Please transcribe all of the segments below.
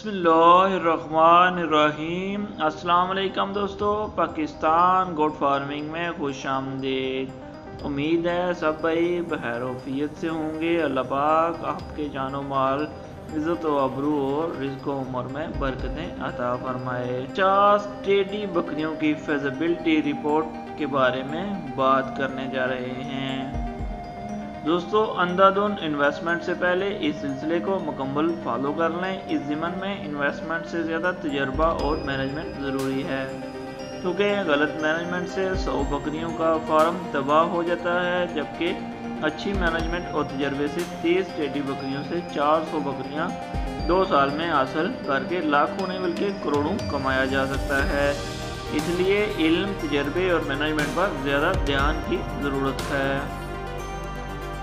बिस्मिल्लाहिर्रहमानिर्रहीम। अस्सलाम वालेकुम दोस्तों, पाकिस्तान गोट फार्मिंग में खुश आमदीद। उम्मीद है सब भाई बहरोफियत से होंगे। अल्लाह पाक आपके जानो माल इज़्ज़त व अबरू और रिज़्क़ व उम्र में बरकतें अता फरमाए। 50 टेडी बकरियों की फिज़िबिलिटी रिपोर्ट के बारे में बात करने जा रहे हैं। दोस्तों, अंधाधुन इन्वेस्टमेंट से पहले इस सिलसिले को मुकम्मल फॉलो कर लें। इस ज़िमन में इन्वेस्टमेंट से ज़्यादा तजर्बा और मैनेजमेंट ज़रूरी है, क्योंकि गलत मैनेजमेंट से 100 बकरियों का फार्म तबाह हो जाता है, जबकि अच्छी मैनेजमेंट और तजर्बे से 30 टेडी बकरियों से 400 बकरियां 2 साल में हासिल करके लाखों नहीं बल्कि करोड़ों कमाया जा सकता है। इसलिए इल्म, तजर्बे और मैनेजमेंट पर ज़्यादा ध्यान की ज़रूरत है।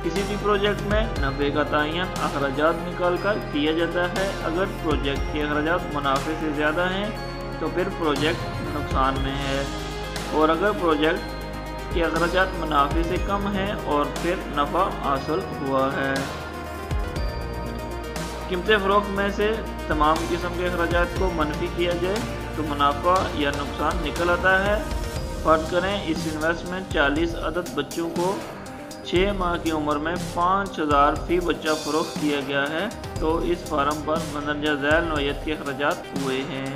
किसी भी प्रोजेक्ट में नफ़े का तयन अखराजात निकाल कर किया जाता है। अगर प्रोजेक्ट के अखराजात मुनाफे से ज़्यादा हैं तो फिर प्रोजेक्ट नुकसान में है, और अगर प्रोजेक्ट के अखराजात मुनाफे से कम हैं और फिर नफ़ा हासिल हुआ है। कीमत फ़रोख्त में से तमाम किस्म के अखराजात को मनफी किया जाए तो मुनाफा या नुकसान निकल आता है। फर्ज करें इस इन्वेस्टमेंट 40 अदद बच्चों को 6 माह की उम्र में 5000 फ़ी बच्चा फ़रोख्त किया गया है, तो इस फार्म पर मंदरजा झैल नौयत के अखराजात हुए हैं।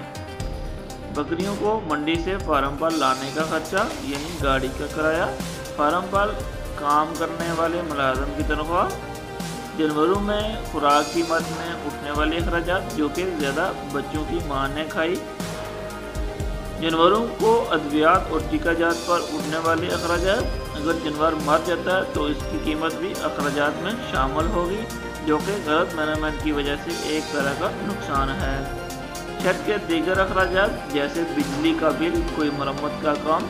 बकरियों को मंडी से फार्म पर लाने का खर्चा यानी गाड़ी का किराया, फार्म पर काम करने वाले मुलाजम की तनख्वाह, जानवरों में खुराक की मद में उठने वाले अखराजात जो कि ज़्यादा बच्चों की मां ने खाई, जानवरों को अद्वियात और टीकाजात पर उठने वाले अखराजात, अगर जानवर मर जाता है तो इसकी कीमत भी अखराजात में शामिल होगी, जो कि गलत मैनेजमेंट की वजह से एक तरह का नुकसान है। छत के दीगर अखराजात जैसे बिजली का बिल, कोई मरम्मत का काम,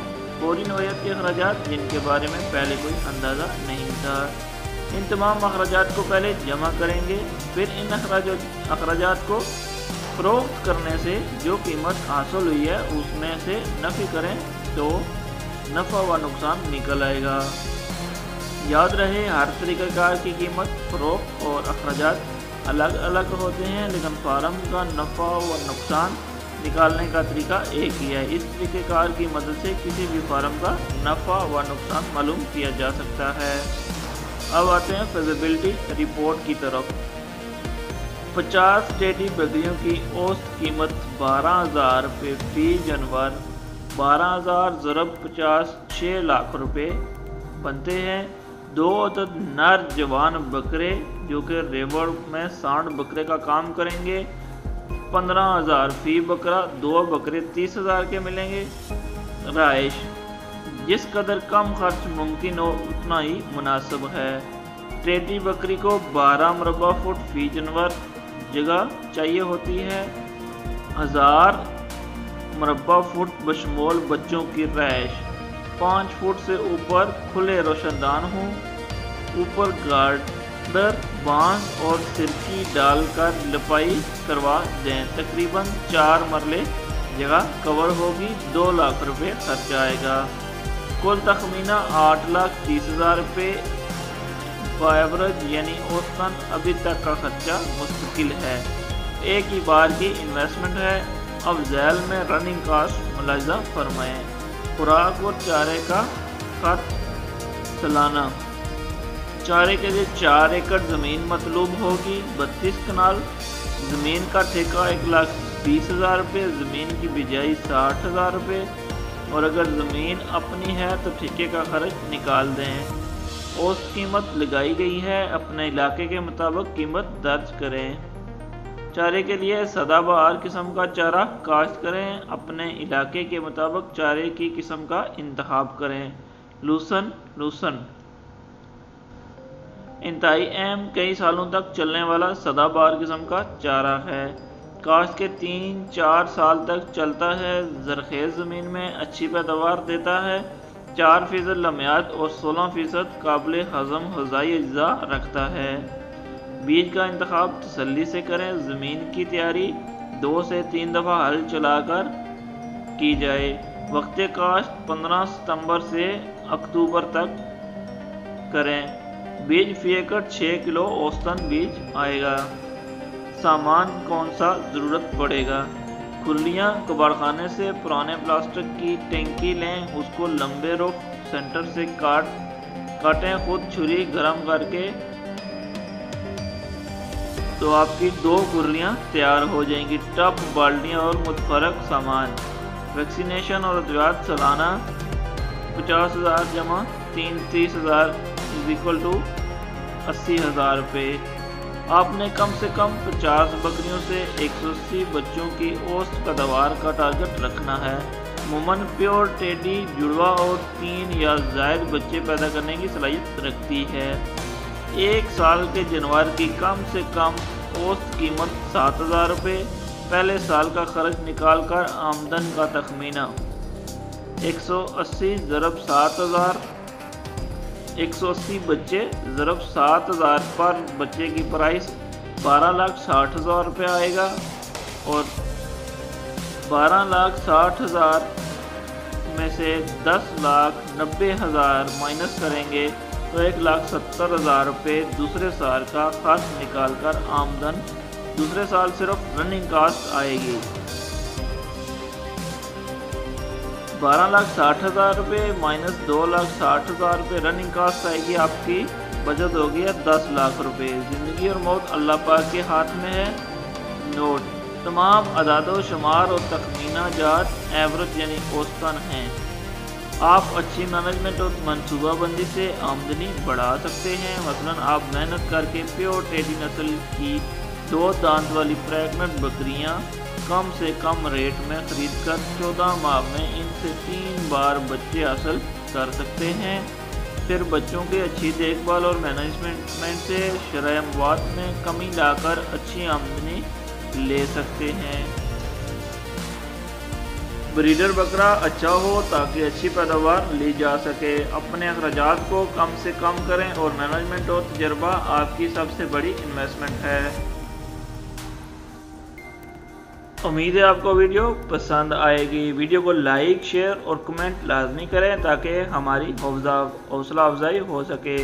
फौरी नौयत के अखराजात जिनके बारे में पहले कोई अंदाज़ा नहीं था, इन तमाम अखराजात को पहले जमा करेंगे। फिर इन अखराजात को फ़रोख्त करने से जो कीमत हासिल हुई है उसमें से नफ़ी करें तो नफ़ा व नुकसान निकल आएगा। याद रहे, हर तरीक़ाकार की कीमत, फ़रोख्त और अखराजात अलग अलग होते हैं, लेकिन फार्म का नफ़ा व नुकसान निकालने का तरीका एक ही है। इस तरीक़ाकार की मदद से किसी भी फार्म का नफ़ा व नुकसान मालूम किया जा सकता है। अब आते हैं फिज़िबिलिटी रिपोर्ट की तरफ। 50 टेडी बकरियों की औसत कीमत 12,000 रुपये फ़ी जानवर, 12,000 ज़रब 50 6 लाख रुपए बनते हैं। 2 अदद नर जवान बकरे जो कि रेवड़ में 60 बकरे का काम करेंगे, 15,000 फ़ी बकरा, 2 बकरे 30,000 के मिलेंगे। राइश, जिस कदर कम खर्च मुमकिन हो उतना ही मुनासिब है। टेडी बकरी को 12 मुरबा फुट फ़ी जानवर जगह चाहिए होती है। 1000 मुरबा फुट बशमोल बच्चों की रैश, 5 फुट से ऊपर खुले रोशनदान हों, ऊपर गार्डर, बांस और सिरकी डालकर लिपाई करवा दें। तकरीबन 4 मरले जगह कवर होगी। 2 लाख रुपए खर्च आएगा। कुल तखमीना 8,30,000 रुपये एवरेज यानी औसतन अभी तक का खर्चा मुस्तकिल है। एक ही बार की इन्वेस्टमेंट है। अब झैल में रनिंग कास्ट मुलाहिजा फरमाएं। खुराक और चारे का खर्च सालाना। चारे के लिए 4 एकड़ ज़मीन मतलूब होगी। 32 कनाल ज़मीन का ठेका 1,20,000 रुपये, ज़मीन की बिजाई 60,000 रुपये, और अगर ज़मीन अपनी है तो ठेके का खर्च निकाल दें। औसत कीमत लगाई गई है, अपने इलाके के मुताबिक कीमत दर्ज करें। चारे के लिए सदाबहार किस्म का चारा काश्त करें। अपने इलाके के मुताबिक चारे की किस्म का इंतखाब करें। लूसन इंतहाई अहम, कई सालों तक चलने वाला सदाबहार किस्म का चारा है। काश्त के 3-4 साल तक चलता है। ज़रख़ेज़ ज़मीन में अच्छी पैदावार देता है। 4% लम्यात और 16% काबिल हज़म ग़िज़ाई अज्जा रखता है। बीज का इंतखाब तसल्ली से करें। ज़मीन की तैयारी 2 से 3 दफ़ा हल चलाकर की जाए। वक्त काश्त 15 सितंबर से अक्टूबर तक करें। बीज फ़ी एकड़ 6 किलो औसतन बीज आएगा। सामान कौन सा ज़रूरत पड़ेगा। खुरलियाँ कबाड़खाने से पुराने प्लास्टिक की टैंकी लें, उसको लंबे रुख सेंटर से काटें। खुद छुरी गरम करके तो आपकी 2 खुरलियाँ तैयार हो जाएंगी। टब, बाल्टियाँ और मुतफरक सामान। वैक्सीनेशन और अद्वियात सालाना 50,000 जमा 30,000 = 80,000 रुपये। आपने कम से कम 50 बकरियों से 180 बच्चों की औसत पैदावार का टारगेट रखना है। अमूमन प्योर टेडी जुड़वा और 3 या ज़ायद बच्चे पैदा करने की सलाहियत रखती है। 1 साल के जानवर की कम से कम औसत कीमत 7,000 रुपये। पहले साल का खर्च निकाल कर आमदन का तखमीना 180 × 7,000, 180 बच्चे ज़रब 7,000 पर बच्चे की प्राइस 12,60,000 रुपये आएगा। और 12,60,000 में से 10,90,000 माइनस करेंगे तो 1,70,000 रुपये दूसरे साल का खर्च निकाल कर आमदन दूसरे साल सिर्फ रनिंग कास्ट आएगी 12,60,000 रुपये माइनस 2,60,000 रुपये रनिंग कास्ट आएगी। आपकी बचत होगी 10 लाख रुपये। ज़िंदगी और मौत अल्लाह पाक के हाथ में है। नोट: तमाम अदाद शुमार और तखमीना जात एवरेज यानी औसतन हैं। आप अच्छी मैनेजमेंट और मनसूबाबंदी से आमदनी बढ़ा सकते हैं। मसलन आप मेहनत करके प्योर टेडी नस्ल की 2 दांत वाली प्रेग्नेंट बकरियां कम से कम रेट में खरीदकर 14 माह में इनसे 3 बार बच्चे हासिल कर सकते हैं। फिर बच्चों की अच्छी देखभाल और मैनेजमेंट से शरह अमवात में कमी लाकर अच्छी आमदनी ले सकते हैं। ब्रीडर बकरा अच्छा हो ताकि अच्छी पैदावार ली जा सके। अपने अखराजात को कम से कम करें और मैनेजमेंट और तजर्बा आपकी सबसे बड़ी इन्वेस्टमेंट है। उम्मीद है आपको वीडियो पसंद आएगी। वीडियो को लाइक, शेयर और कमेंट लाजमी करें ताकि हमारी हौसला अफजाई हो सके।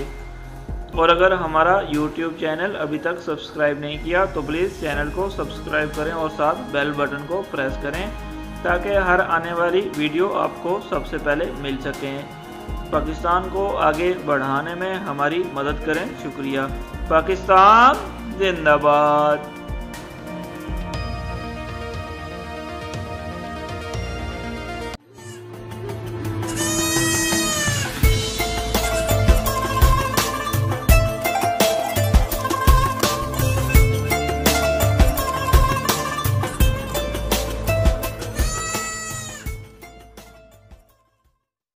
और अगर हमारा YouTube चैनल अभी तक सब्सक्राइब नहीं किया तो प्लीज़ चैनल को सब्सक्राइब करें और साथ बेल बटन को प्रेस करें ताकि हर आने वाली वीडियो आपको सबसे पहले मिल सकें। पाकिस्तान को आगे बढ़ाने में हमारी मदद करें। शुक्रिया। पाकिस्तान जिंदाबाद।